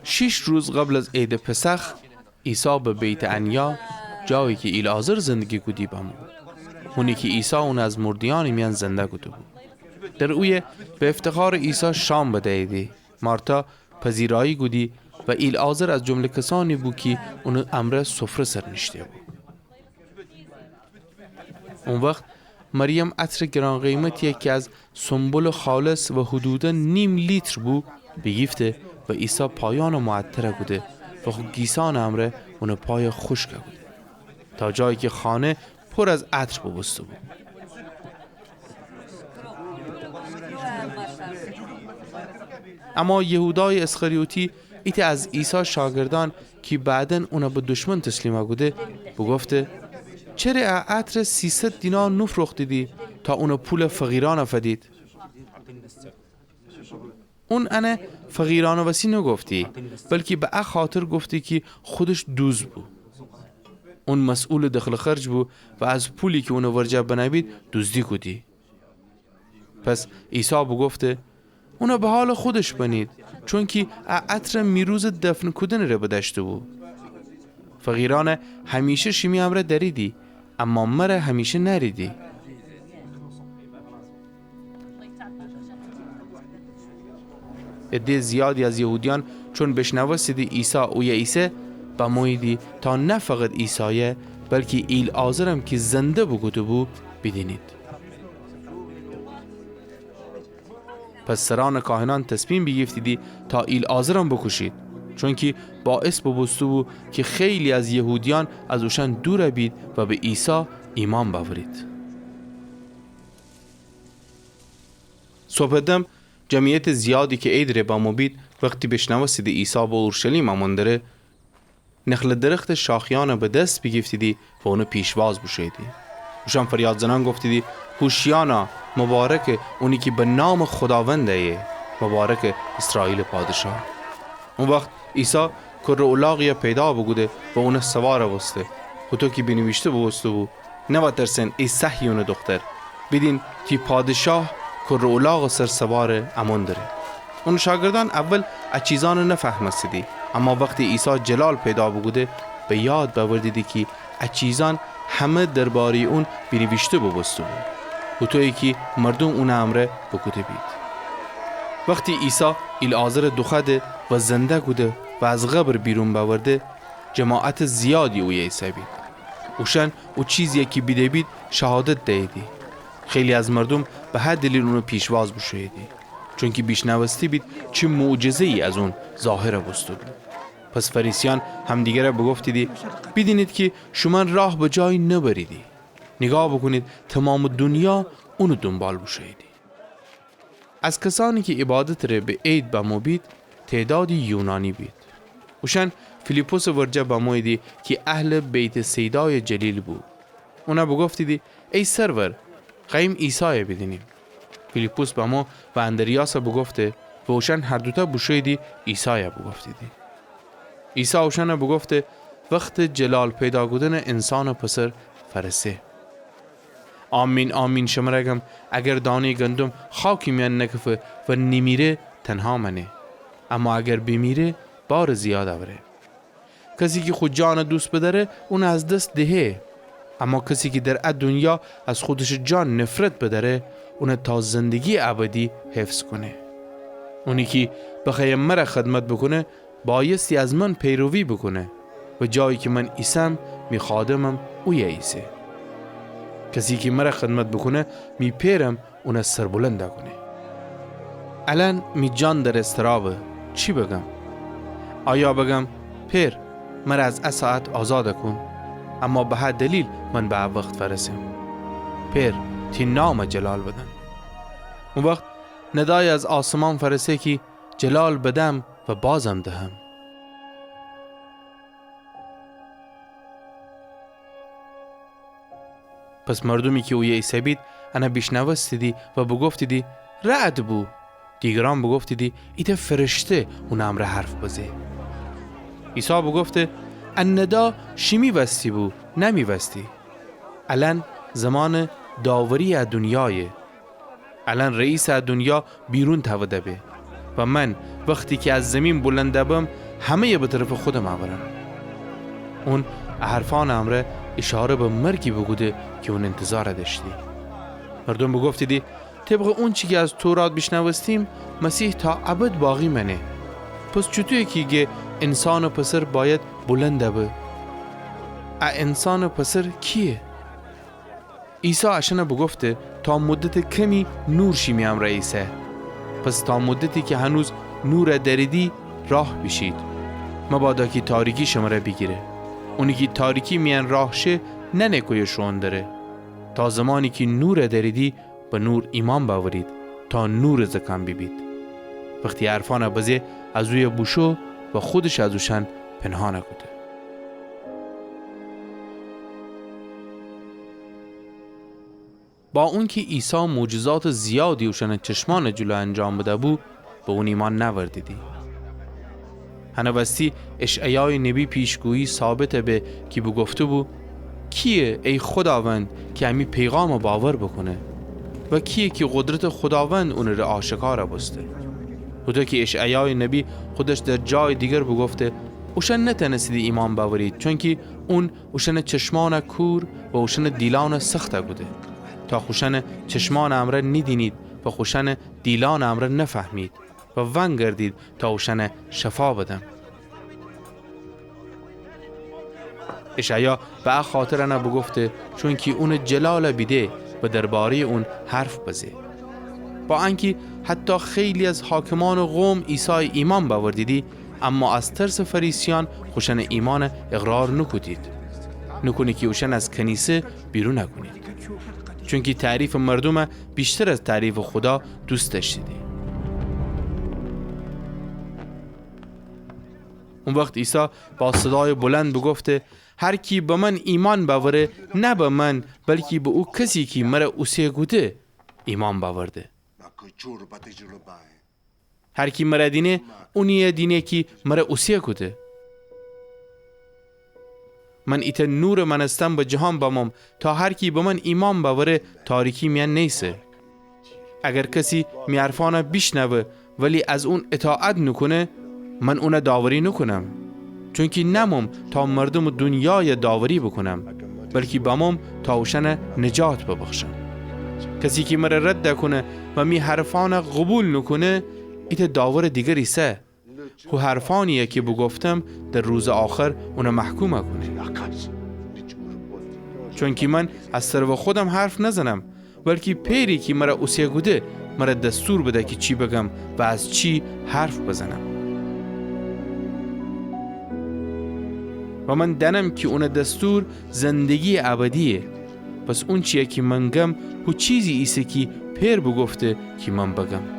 6 روز قبل از عید پسخ عیسی به بیت عنیا جایی که ایلعازر زندگی کردی بمو. اونی که عیسی اون از مردیان میان زنده کده بود. در اوی به افتخار عیسی شام بدهیدی. مارتا پذیرایی گودی و ایلعازر از جمله کسانی بود که اون امر سفره سرنشته بود. اون وقت مریم عطر گران قیمتی که از سنبل خالص و حدوداً 0.5 لیتر بود بگیفته و عیسی پایان و معطره بوده و خود گیسان امره اون پای خشک بوده تا جایی که خانه پر از عطر ببسته بود. اما یهودای اسخریوتی ایت از عیسی شاگردان که بعدن اونا به دشمن تسلیم بوده بگفته چرا عطر 300 دینار نفروخت دیدی تا اونو پول فقیران فدید؟ اون انه فقیران وسی نگفتی بلکه به خاطر گفتی که خودش دوز بود. اون مسئول دخل خرج بود و از پولی که اونو ورجه بنوید دزدی کدی. پس عیسی بگفته اونو به حال خودش بنید چون که عطر میروز دفن کدن رو بدشته بود. فقیران همیشه شیمی امره دریدی اما مره همیشه نریدی. عده زیادی از یهودیان چون بشنوستید عیسی او عیسی با مویدی تا نه فقط عیسی بلکه ایلعازر هم که زنده بگوده بود بدینید. پس سران کاهنان تصمیم بگیفتیدی تا ایلعازر هم بکشید چون که باعث ببستو بود که خیلی از یهودیان از اوشان دور بید و به عیسی ایمان باورید. صبح دم جمعیت زیادی که عید با مبید وقتی بشنوستید عیسی با اورشلیم آمندره نخل درخت شاخیان به دست بگیفتیدی و اونو پیشواز بشیدی. اوشان فریاد زنان گفتیدی هوشیانا مبارک اونی که به نام خداونده مبارک اسرائیل پادشاه. اون وقت عیسی کر اولاغی پیدا بگوده و اون سوار بسته و تو که بنویشته بسته بود نوا ترسن ای صحیون دختر بدین که پادشاه کر اولاغ سر سوار امون داره. اون شاگردان اول اچیزان نفهمستیدی اما وقتی عیسی جلال پیدا بگوده به یاد باوردیدی که اچیزان همه درباره اون بنویشته بسته بود و تویی که مردم اون امره بگوده بید. وقتی عیسی ایلعازر دخده و زنده گوده و از قبر بیرون باورده جماعت زیادی اوی عیسی بید. اوشن او چیزی که بیده بید شهادت دیدی. خیلی از مردم به هر دلیل اونو پیشواز بشویدی چون که بیشنوستی بید چه معجزه ای از اون ظاهر بسته بود. پس فریسیان همدیگه بگفتیدی بدینید که شما راه به جای نبریدی. نگاه بکنید تمام دنیا اونو دنبال بشویدی. از کسانی که عبادت را به عید با مبید تعدادی یونانی بید. اوشن فیلیپوس ورجه با مویدی که اهل بیت سیدای جلیل بود. اونا بگفتیدی ای سرور قیم عیسی بدینیم. فیلیپوس با ما و اندریاس بگفته و اوشن هر دوتا بشویدی عیسی بگفتیدی. عیسی اوشن بگفته وقت جلال پیدا گودن انسان پسر فرسه. آمین آمین شمرگم اگر دانه گندم خاکی میان نکفه و نمیره تنها منه اما اگر بمیره بار زیاد آوره. کسی که خود جان دوست بداره اون از دست دهه اما کسی که در دنیا از خودش جان نفرت بداره اون تا زندگی ابدی حفظ کنه. اونی که بخواه مرا خدمت بکنه بایستی از من پیروی بکنه و جایی که من ایسم می خادمم اوی ایسه. کسی که مرا خدمت بکنه می پیرم اون سربلند کنه. الان می جان در استرابه چی بگم؟ آیا بگم پیر مرا از ساعت آزاد کن اما به هر دلیل من به وقت فرسیم. پیر تی نام جلال بدن. اون وقت ندای از آسمان فرسه که جلال بدم و بازم دهم. پس مردمی که اوی عیسی بید انا بیشنوستیدی و بگفتیدی رعد بو. دیگران بگفتیدی ایت فرشته اون امر حرف بزه. عیسی بگفته ان ندا شمی وستی بو نمی وستی. الان زمان داوری از دنیای. الان رئیس از دنیا بیرون توده به و من وقتی که از زمین بلنده بم همه به طرف خودم آورن. اون حرفان امره اشاره به مرگی بگوده که اون انتظار داشتی. مردم بگفتی دی طبق اون چی که از تورات بشنوستیم مسیح تا ابد باقی منه. پس چطوری که انسان و پسر باید بلنده به؟ انسان و پسر کیه؟ عیسی اشنه بگفته تا مدت کمی نور شیمیم رئیسه. پس تا مدتی که هنوز نور دریدی راه بشید. مبادا که تاریکی شماره بگیره. اونی که تاریکی میان راه شه ننکوی شون داره. تا زمانی که نور دریدی به نور ایمان باورید تا نور زکان ببید. وقتی عرفان بزه از اوی بوشو و خودش از اوشن پنهانه کده. با اون که عیسی معجزات زیادی اوشن چشمان جلو انجام بده بو به اون ایمان نوردیدی. هنوستی اشعیای نبی پیشگویی ثابت به که بگفته بو کیه ای خداوند که همی پیغام باور بکنه و کیه که قدرت خداوند اون را آشکار بسته. بوده که اشعیای نبی خودش در جای دیگر بگفته اوشن نتنسیدی ایمان باورید چون که اون اوشن چشمان کور و اوشن دیلان سخته بوده تا خوشن چشمان امره ندینید و خوشن دیلان امره نفهمید و ون گردید تا اوشن شفا بدم. اشعیا به خاطر انا بگفته چون که اون جلال بیده و درباره اون حرف بزه. با انکی حتی خیلی از حاکمان قوم عیسی ایمان باوردیدی اما از ترس فریسیان خوشن ایمان اقرار نکودید. نکنی که اوشن از کنیسه بیرون نکنید. چون که تعریف مردم بیشتر از تعریف خدا دوست داشتیدی. اون وقت عیسی با صدای بلند بگفته هر کی به من ایمان باوره نه به من بلکه به او کسی که مرا اوسیه گوده ایمان باورده. هر کی مرا دینه اونیه دینه که مرا اوسیه گوده. من ایت نور منستم به جهان بامم تا هر کی به من ایمان باوره تاریکی میان نیسه. اگر کسی میعرفانه بیشنوه ولی از اون اطاعت نکنه من اون داوری نکنم چون که نمم تا مردم دنیای داوری بکنم بلکه بامم تا اوشن نجات ببخشم. کسی که مرا رد کنه و می حرفان قبول نکنه ایت داور دیگری سه و حرفانیه که بگفتم در روز آخر اون محکوم کنه. چون که من از سر خودم حرف نزنم بلکه پیری که مرا اوسیه گوده مرا دستور بده که چی بگم و از چی حرف بزنم. و من دنم که اون دستور زندگی ابدیه. پس اون چیه که من گم و چیزی ایسه که پیر بگفته که من بگم.